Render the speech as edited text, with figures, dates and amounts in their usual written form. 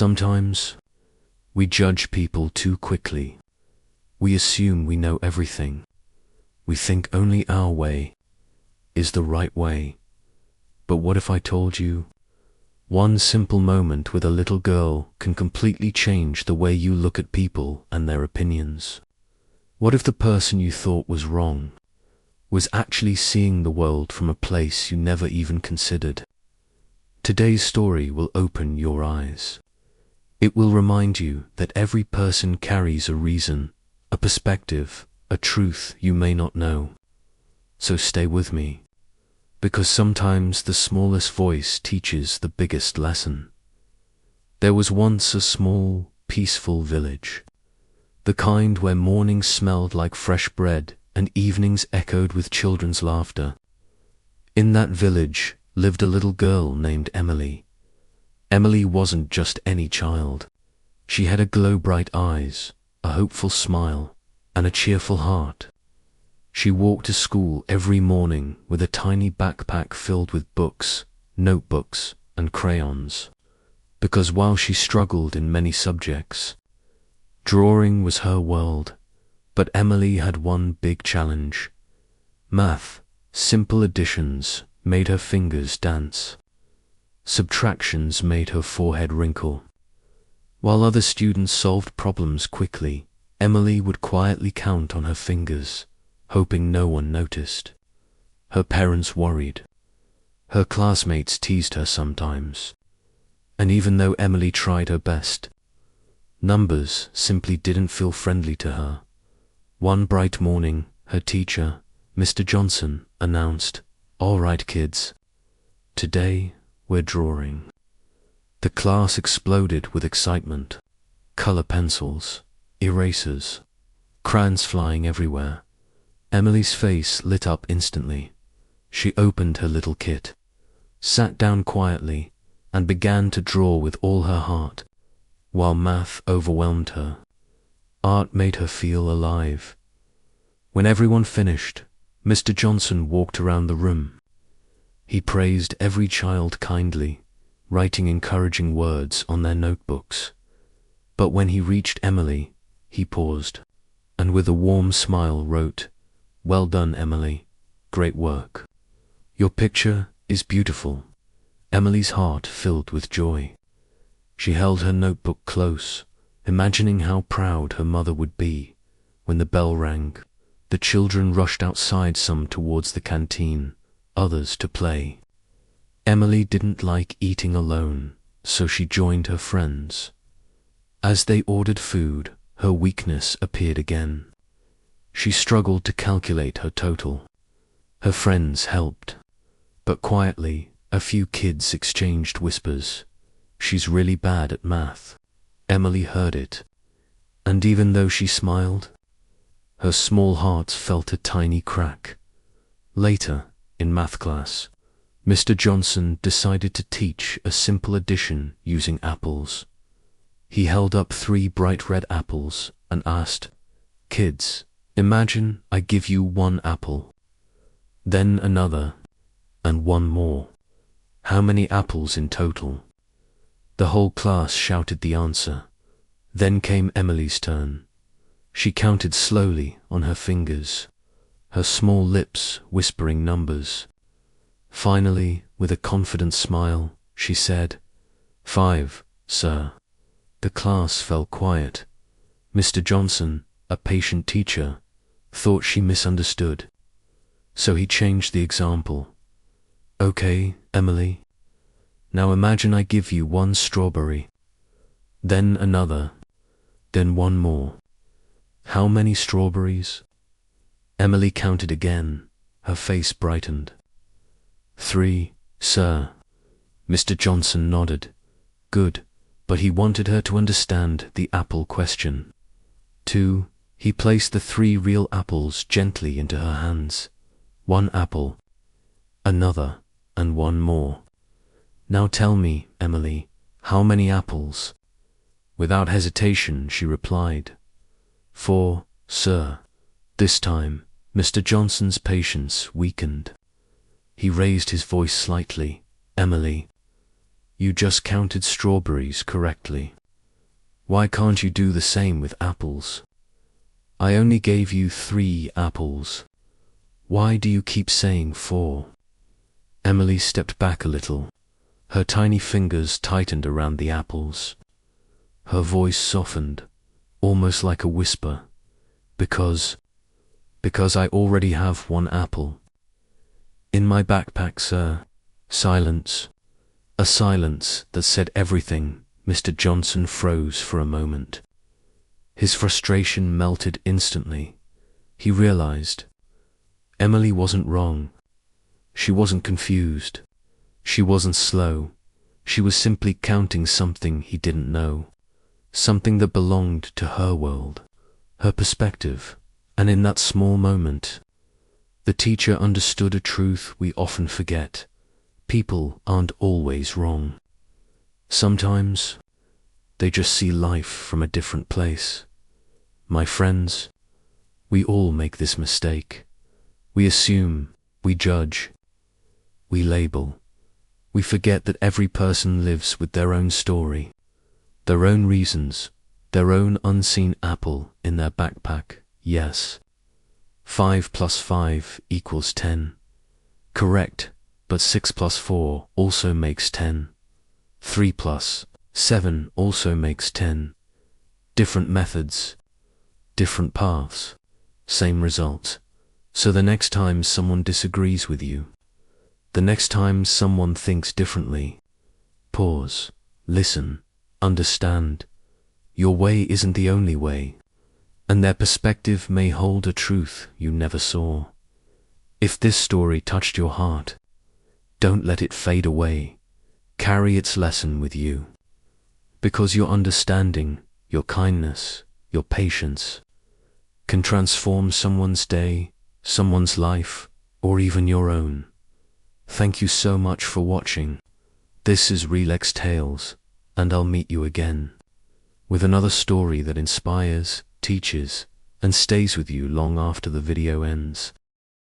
Sometimes we judge people too quickly. We assume we know everything. We think only our way is the right way. But what if I told you, one simple moment with a little girl can completely change the way you look at people and their opinions? What if the person you thought was wrong was actually seeing the world from a place you never even considered? Today's story will open your eyes. It will remind you that every person carries a reason, a perspective, a truth you may not know. So stay with me, because sometimes the smallest voice teaches the biggest lesson. There was once a small, peaceful village, the kind where mornings smelled like fresh bread and evenings echoed with children's laughter. In that village lived a little girl named Emily. Emily wasn't just any child. She had a glow-bright eyes, a hopeful smile, and a cheerful heart. She walked to school every morning with a tiny backpack filled with books, notebooks, and crayons, because while she struggled in many subjects, drawing was her world. But Emily had one big challenge. Math, simple additions, made her fingers dance. Subtractions made her forehead wrinkle. While other students solved problems quickly, Emily would quietly count on her fingers, hoping no one noticed. Her parents worried. Her classmates teased her sometimes. And even though Emily tried her best, numbers simply didn't feel friendly to her. One bright morning, her teacher, Mr. Johnson, announced, "All right, kids, today we're drawing." The class exploded with excitement. Color pencils, erasers, crayons flying everywhere. Emily's face lit up instantly. She opened her little kit, sat down quietly, and began to draw with all her heart. While math overwhelmed her, art made her feel alive. When everyone finished, Mr. Johnson walked around the room. He praised every child kindly, writing encouraging words on their notebooks. But when he reached Emily, he paused, and with a warm smile wrote, "Well done, Emily. Great work. Your picture is beautiful." Emily's heart filled with joy. She held her notebook close, imagining how proud her mother would be. When the bell rang, the children rushed outside, some towards the canteen, others to play. Emily didn't like eating alone, so she joined her friends. As they ordered food, her weakness appeared again. She struggled to calculate her total. Her friends helped, but quietly, a few kids exchanged whispers. "She's really bad at math." Emily heard it, and even though she smiled, her small heart felt a tiny crack. Later, in math class, Mr. Johnson decided to teach a simple addition using apples. He held up 3 bright red apples and asked, "Kids, imagine I give you 1 apple, then another, and 1 more. How many apples in total?" The whole class shouted the answer. Then came Emily's turn. She counted slowly on her fingers, her small lips whispering numbers. Finally, with a confident smile, she said, "5, sir." The class fell quiet. Mr. Johnson, a patient teacher, thought she misunderstood. So he changed the example. "Okay, Emily. Now imagine I give you 1 strawberry, then another, then 1 more. How many strawberries?" Emily counted again. Her face brightened. "3, sir." Mr. Johnson nodded. Good, but he wanted her to understand the apple question. 2, he placed the 3 real apples gently into her hands. 1 apple, another, and 1 more. "Now tell me, Emily, how many apples?" Without hesitation, she replied, 4, sir." This time, Mr. Johnson's patience weakened. He raised his voice slightly. "Emily, You just counted strawberries correctly. Why can't you do the same with apples? I only gave you 3 apples. Why do you keep saying 4? Emily stepped back a little. Her tiny fingers tightened around the apples. Her voice softened, almost like a whisper. Because I already have 1 apple. In my backpack, sir. Silence. A silence that said everything. Mr. Johnson froze for a moment. His frustration melted instantly. He realized Emily wasn't wrong. She wasn't confused. She wasn't slow. She was simply counting something he didn't know. Something that belonged to her world, her perspective. And in that small moment, the teacher understood a truth we often forget. People aren't always wrong. Sometimes, they just see life from a different place. My friends, we all make this mistake. We assume, we judge, we label. We forget that every person lives with their own story, their own reasons, their own unseen apple in their backpack. Yes. 5 + 5 = 10. Correct, but 6 + 4 also makes 10. 3 + 7 also makes 10. Different methods, different paths, same result. So the next time someone disagrees with you, the next time someone thinks differently, pause, listen, understand. Your way isn't the only way, and their perspective may hold a truth you never saw. If this story touched your heart, don't let it fade away. Carry its lesson with you. Because your understanding, your kindness, your patience can transform someone's day, someone's life, or even your own. Thank you so much for watching. This is Wrillex Tales, and I'll meet you again with another story that inspires, teaches, and stays with you long after the video ends.